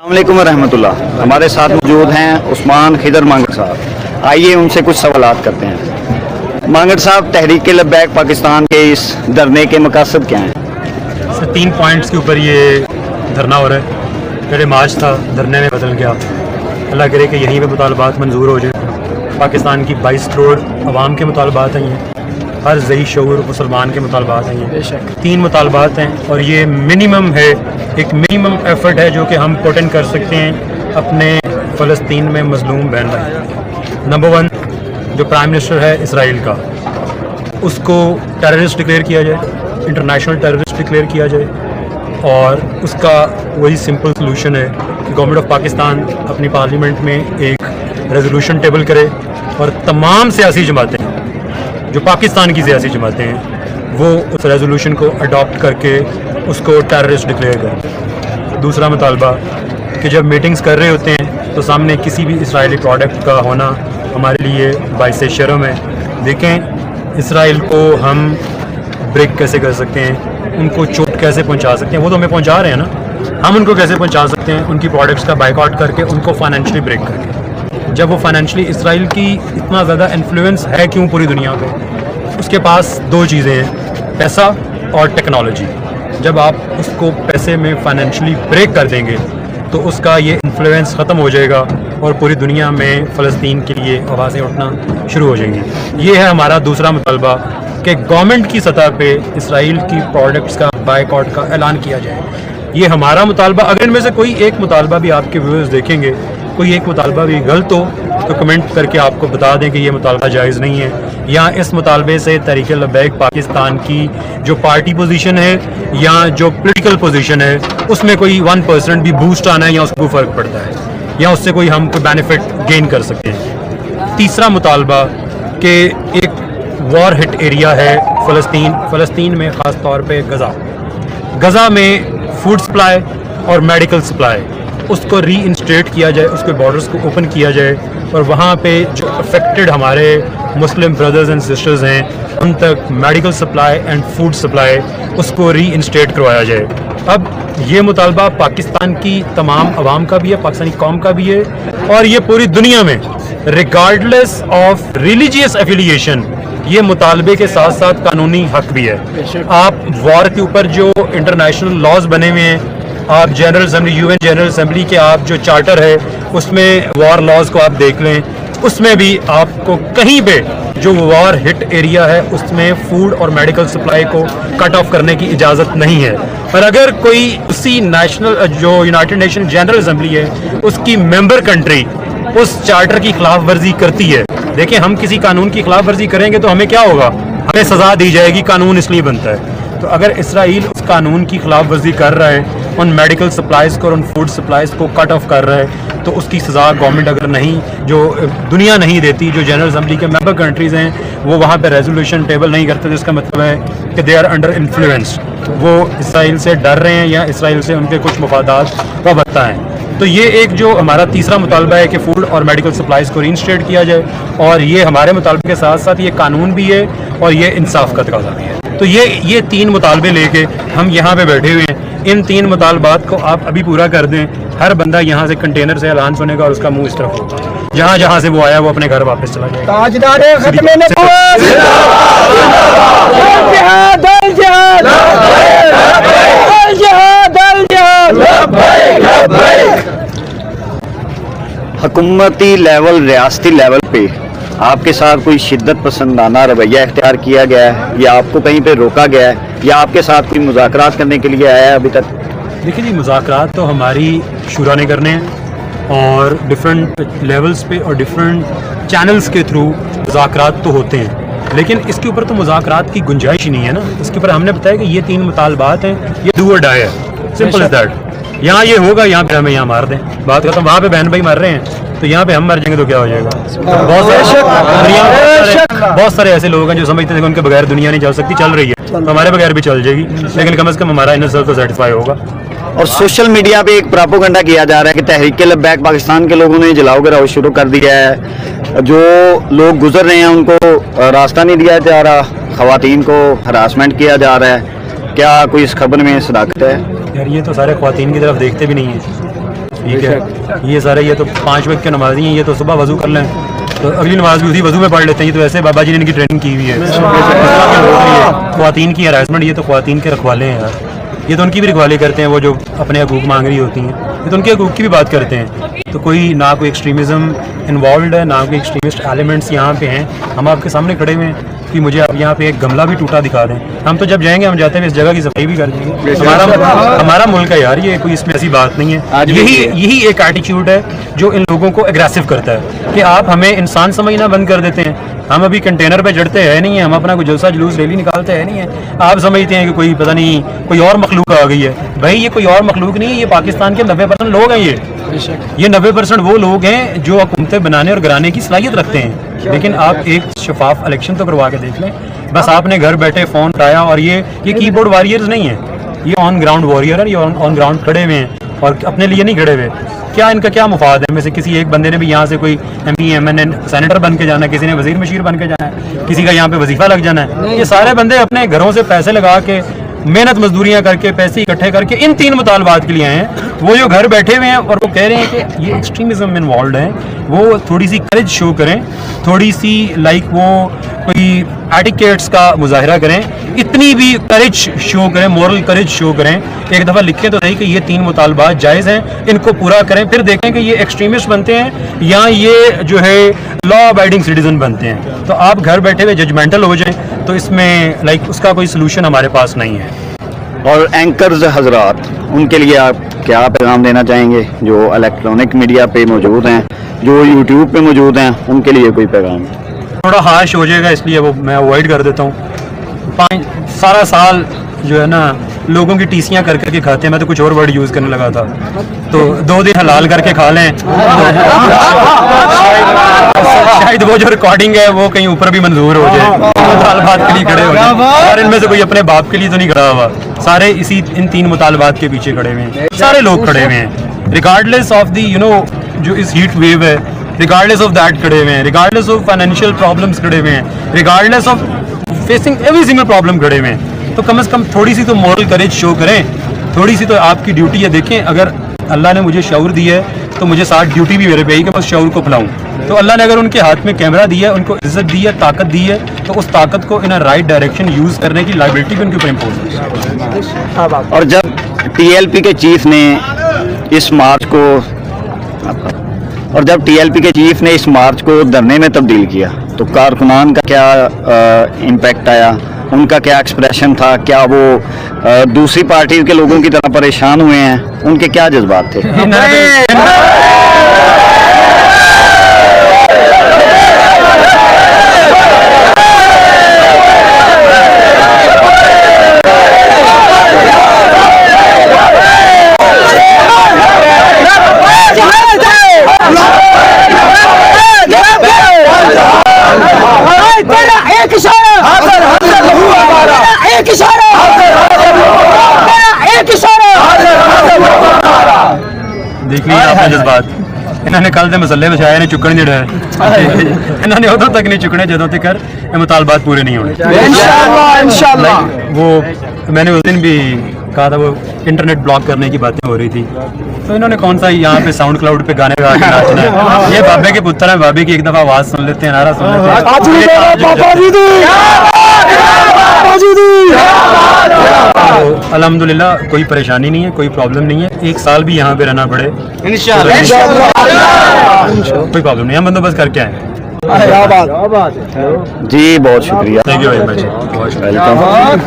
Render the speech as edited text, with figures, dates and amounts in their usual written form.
अस्सलामुअलैकुम रहमतुल्लाह। हमारे साथ मौजूद हैं उस्मान खिदर मांगट साहब। आइए उनसे कुछ सवालात करते हैं। मांगट साहब, तहरीक लब्बैक पाकिस्तान के इस धरने के मकसद क्या हैं? सर 3 पॉइंट्स के ऊपर ये धरना हो रहा है। पहले मार्च था, धरने में बदल गया। अल्लाह करे कि यहीं पे मुतालबात मंजूर हो जाए। पाकिस्तान की 22 करोड़ आवाम के मुतालबात हैं, ये हर ज़ई शऊर मुसलमान के मुतालबात हैं। ये 3 मुतालबात हैं और ये मिनिमम है, एक मिनिमम एफर्ट है जो कि हम पोटेंट कर सकते हैं अपने फ़लस्तीन में मजलूम बहन भाई। नंबर 1, जो प्राइम मिनिस्टर है इसराइल का, उसको टेररिस्ट डिक्लेयर किया जाए, इंटरनेशनल टेररिस्ट डिक्लेयर किया जाए। और उसका वही सिंपल सलूशन है कि गवर्नमेंट ऑफ पाकिस्तान अपनी पार्लियामेंट में एक रेजोल्यूशन टेबल करे और तमाम सियासी जमातें जो पाकिस्तान की सियासी जमातें हैं वो उस रेजोल्यूशन को अडॉप्ट करके उसको टेररिस्ट डिक्लेयर करें। दूसरा मुतालबा कि जब मीटिंग्स कर रहे होते हैं तो सामने किसी भी इसराइली प्रोडक्ट का होना हमारे लिए बाइस शर्म है। देखें, इसराइल को हम ब्रेक कैसे कर सकते हैं, उनको चोट कैसे पहुंचा सकते हैं, वो तो हमें पहुंचा रहे हैं ना। हम उनको कैसे पहुंचा सकते हैं? उनकी प्रोडक्ट्स का बाइकआउट करके, उनको फाइनेंशियली ब्रेक करके। जब वो फाइनेंशियली इसराइल की इतना ज़्यादा इन्फ्लुएंस है क्यों पूरी दुनिया पे? उसके पास 2 चीज़ें हैं, पैसा और टेक्नोलॉजी। जब आप उसको पैसे में फाइनेंशियली ब्रेक कर देंगे तो उसका ये इन्फ्लुएंस ख़त्म हो जाएगा और पूरी दुनिया में फ़लस्तीन के लिए आवाज़ें उठना शुरू हो जाएंगी। ये है हमारा दूसरा मुतालबा कि गवर्नमेंट की सतह पे इसराइल की प्रोडक्ट्स का बाइकआउट का ऐलान किया जाए। ये हमारा मुतालबा। अगर इनमें से कोई एक मुतालबा भी आपके व्यूअर्स देखेंगे, कोई एक मुतालबा भी गलत हो तो कमेंट करके आपको बता दें कि ये मुतालबा जायज़ नहीं है, या इस मुतालबे से तहरीक लब्बैक पाकिस्तान की जो पार्टी पोजीशन है या जो पॉलिटिकल पोजीशन है उसमें कोई 1% भी बूस्ट आना है या उसको फ़र्क पड़ता है या उससे कोई हम कोई बेनिफिट गेन कर सकते हैं। तीसरा मुतालबा कि एक वॉर हिट एरिया है फ़लस्तीन में, ख़ास तौर पे गज़ा में फूड सप्लाई और मेडिकल सप्लाई, उसको रीइंस्टेट किया जाए, उसके बॉर्डर्स को ओपन किया जाए और वहाँ पे जो अफेक्टेड हमारे मुस्लिम ब्रदर्स एंड सिस्टर्स हैं उन तक medical supply and food supply उसको रीइंस्टेट करवाया जाए। अब ये मुतालबा पाकिस्तान की तमाम अवाम का भी है, पाकिस्तानी कौम का भी है और ये पूरी दुनिया में रिगार्डलेस ऑफ रिलीजियस एफिलिएशन ये मुतालबे के साथ साथ कानूनी हक भी है। आप वॉर के ऊपर जो इंटरनेशनल लॉज बने हुए हैं, आप general assembly, UN general assembly के आप जो चार्टर है उसमें वॉर लॉज को आप देख लें, उसमें भी आपको कहीं पे जो वॉर हिट एरिया है उसमें फूड और मेडिकल सप्लाई को कट ऑफ करने की इजाज़त नहीं है। पर अगर कोई उसी नेशनल जो यूनाइटेड नेशन जनरल असम्बली है उसकी मेंबर कंट्री उस चार्टर की खिलाफ वर्जी करती है, देखिए हम किसी कानून की खिलाफ वर्जी करेंगे तो हमें क्या होगा? हमें सज़ा दी जाएगी। कानून इसलिए बनता है। तो अगर इसराइल उस कानून की खिलाफ वर्जी कर रहा है, उन मेडिकल सप्लाइज़ को और उन फूड सप्लाइज़ को कट ऑफ कर रहा है, तो उसकी सज़ा गवर्नमेंट अगर नहीं, जो दुनिया नहीं देती, जो जनरल असम्बली के मेंबर कंट्रीज़ हैं वो वहाँ पे रेजोल्यूशन टेबल नहीं करते, तो इसका मतलब है कि दे आर अंडर इन्फ्लुएंस, वो इसराइल से डर रहे हैं या इसराइल से उनके कुछ मफादात वाबस्ता हैं। तो ये एक जो हमारा तीसरा मुतालबा है कि फूड और मेडिकल सप्लाइज़ को रीइंस्टेट किया जाए, और ये हमारे मुतालबे के साथ साथ ये कानून भी है और ये इंसाफ का तकाज़ा भी है। तो ये 3 मुतालबे लेके हम यहाँ पे बैठे हुए हैं। इन 3 मुतालबात को आप अभी पूरा कर दें, हर बंदा यहाँ से कंटेनर से ऐलान सुनेगा और उसका मुंह इस तरफ होगा, जहाँ से वो आया वो अपने घर वापस चला जाएगा। हुकूमती लेवल, रियासती लेवल पे आपके साथ कोई शिद्दत पसंदाना रवैया इख्तियार किया गया है या आपको कहीं पे रोका गया है या आपके साथ कोई मुज़ाकरात करने के लिए आया है अभी तक? देखिए जी, मुज़ाकरात तो हमारी शुरा ने करने हैं और डिफरेंट लेवल्स पे और डिफरेंट चैनल्स के थ्रू मुज़ाकरात तो होते हैं, लेकिन इसके ऊपर तो मुज़ाकरात की गुंजाइश ही नहीं है ना। इसके ऊपर हमने बताया कि ये 3 मुतालबात हैं, ये डू और डाई है, सिंपल इज दैट। यहाँ ये होगा, यहाँ पे हमें यहाँ मार दें, बात खत्म। वहाँ पे बहन भाई मर रहे हैं तो यहाँ पे हम मर जाएंगे तो क्या हो जाएगा? बहुत सारे ऐसे लोग हैं जो समझते हैं कि उनके बगैर दुनिया नहीं चल सकती, चल रही है, तो हमारे बगैर भी चल जाएगी, लेकिन कम से कम हमारा इनर सेल्फ तो सेटिस्फाई होगा। और सोशल मीडिया पे एक प्रोपेगेंडा किया जा रहा है कि तहरीक लब्बैक पाकिस्तान के लोगों ने जलाओ गिराओ शुरू कर दिया है, जो लोग गुजर रहे हैं उनको रास्ता नहीं दिया जा रहा, खवातीन को हरासमेंट किया जा रहा है। क्या कोई इस खबर में सदाकत है? यार ये तो सारे ख्वातीन की तरफ देखते भी नहीं है। ठीक है। ये सारे ये तो 5 वक्त के नमाजी हैं, ये तो सुबह वजू कर लें तो अगली नमाज भी उसी वजू में पढ़ लेते हैं। ये तो ऐसे बाबा जी ने इनकी ट्रेनिंग की हुई है। ख्वातीन की हरासमेंट, ये तो ख्वातीन के रखवाले हैं यार, ये तो उनकी भी रखवाली करते हैं, वो जो अपने हकूक़ मांग रही होती हैं, ये तो उनके हकूक़ की भी बात करते हैं। तो कोई ना कोई एक्सट्रीमिज़म इन्वॉल्व है, ना कोई एक्सट्रीमिस्ट एलिमेंट्स यहाँ पे हैं। हम आपके सामने खड़े हुए हैं कि मुझे आप यहाँ पे एक गमला भी टूटा दिखा दें, हम तो जब जाएंगे हम जाते हैं इस जगह की सफाई भी कर देंगे। हमारा मुल्क है यार, ये कोई इसमें ऐसी बात नहीं है। यही एक एटीट्यूड है जो इन लोगों को एग्रेसिव करता है कि आप हमें इंसान समझना बंद कर देते हैं। हम अभी कंटेनर पे चढ़ते हैं नहीं है, हम अपना कोई जलसा जुलूस रैली निकालते हैं नहीं है, आप समझते हैं कि कोई पता नहीं कोई और मखलूक आ गई है। भाई ये कोई और मखलूक नहीं है, ये पाकिस्तान के 90% लोग हैं। ये 90% वो लोग हैं जो हुकूमतें बनाने और गिराने की सलाहियत रखते हैं। लेकिन आप एक शफाफ इलेक्शन तो करवा के देख लें। बस आपने घर बैठे फ़ोन उठाया, और ये कीबोर्ड वॉरियर्स नहीं है, ये ऑन ग्राउंड वॉरियर है, ये ऑन ग्राउंड खड़े हुए हैं और अपने लिए नहीं खड़े हुए। क्या इनका क्या मुफाद है? में से किसी एक बंदे ने भी यहाँ से कोई MP MN सेनेटर बन के जाना है, किसी ने वजीर मशीर बन के जाना है, किसी का यहाँ पे वजीफा लग जाना है। ये सारे बंदे अपने घरों से पैसे लगा के मेहनत मजदूरियां करके पैसे इकट्ठे करके इन 3 मुतालबात के लिए आए हैं। वो जो घर बैठे हुए हैं और वो कह रहे हैं कि ये एक्सट्रीमिज्म इन्वॉल्व है, वो थोड़ी सी करेज शो करें, थोड़ी सी लाइक वो कोई एटिकेट्स का मुजाहरा करें, इतनी भी करेज शो करें, मॉरल करेज शो करें। एक दफ़ा लिखें तो सही कि ये 3 मुतालबात जायज़ हैं, इनको पूरा करें, फिर देखें कि ये एक्सट्रीमिस्ट बनते हैं या ये जो है लॉ अबाइडिंग सिटीजन बनते हैं। तो आप घर बैठे हुए जजमेंटल हो जाएं, तो इसमें लाइक उसका कोई सलूशन हमारे पास नहीं है। और एंकर्स हजरात, उनके लिए आप क्या पैगाम देना चाहेंगे जो इलेक्ट्रॉनिक मीडिया पे मौजूद हैं, जो यूट्यूब पे मौजूद हैं, उनके लिए कोई पैगाम? थोड़ा हार्श हो जाएगा इसलिए वो मैं अवॉइड कर देता हूँ। सारा साल जो है ना लोगों की टीसियाँ कर करके खाते हैं, मैं तो कुछ और वर्ड यूज़ करने लगा था, तो 2 दिन हलाल करके खा लें शायद वो जो रिकॉर्डिंग है वो कहीं ऊपर भी मंजूर हो जाए, मुतालबात के लिए खड़े हो जाए। और इनमें से कोई अपने बाप के लिए तो नहीं खड़ा हुआ, सारे इन 3 मुतालबात के पीछे खड़े हुए हैं, सारे लोग खड़े हुए हैं रिगार्डलेस ऑफ दी जो इस हीट वेव है, रिगार्डलेस ऑफ दैट खड़े हुए हैं, रिगार्डलेस ऑफ फाइनेंशियल प्रॉब्लम्स खड़े हुए हैं, regardless of facing every single problem खड़े हुए हैं। तो कम से कम थोड़ी सी तो मॉरल करेज शो करें, थोड़ी सी तो आपकी ड्यूटी है। देखें, अगर अल्लाह ने मुझे शऊर दी है तो मुझे साथ ड्यूटी भी मेरे पे है कि मैं उस शऊर को फैलाऊं। तो अल्लाह ने अगर उनके हाथ में कैमरा दिया है, उनको इज्जत दी है, ताकत दी है, तो उस ताकत को इन अ राइट डायरेक्शन यूज़ करने की लायबिलिटी भी उनके ऊपर इम्पोज है। और जब TLP के चीफ ने इस मार्च को धरने में तब्दील किया, तो कारकुनान का क्या इम्पैक्ट आया, उनका क्या एक्सप्रेशन था? क्या वो दूसरी पार्टी के लोगों की तरह परेशान हुए हैं? उनके क्या जज्बात थे? देख लीजिए आपने जज्बात, इन्होंने कल के मसले बिछाए ने चुकने नहीं डे, इन्होंने उदों तक नहीं चुकने जदों तक ये मुतालबात पूरे नहीं होने। इंशाल्लाह। वो मैंने उस दिन भी कहा था, वो इंटरनेट ब्लॉक करने की बातें हो रही थी, तो इन्होंने कौन सा यहाँ पे साउंड क्लाउड पे गाने गा के नाचना है। ये बाबे के पुत्र हैं, बाबे की एक दफ़ा आवाज़ सुन लेते हैं, नारा सुन लेते हैं। तो अल्हम्दुलिल्लाह कोई परेशानी नहीं है, कोई प्रॉब्लम नहीं है। 1 साल भी यहाँ पे रहना पड़े इंशाल्लाह कोई प्रॉब्लम नहीं, हम बंदोबस्त करके आए। जी बहुत शुक्रिया, thank you very much, welcome.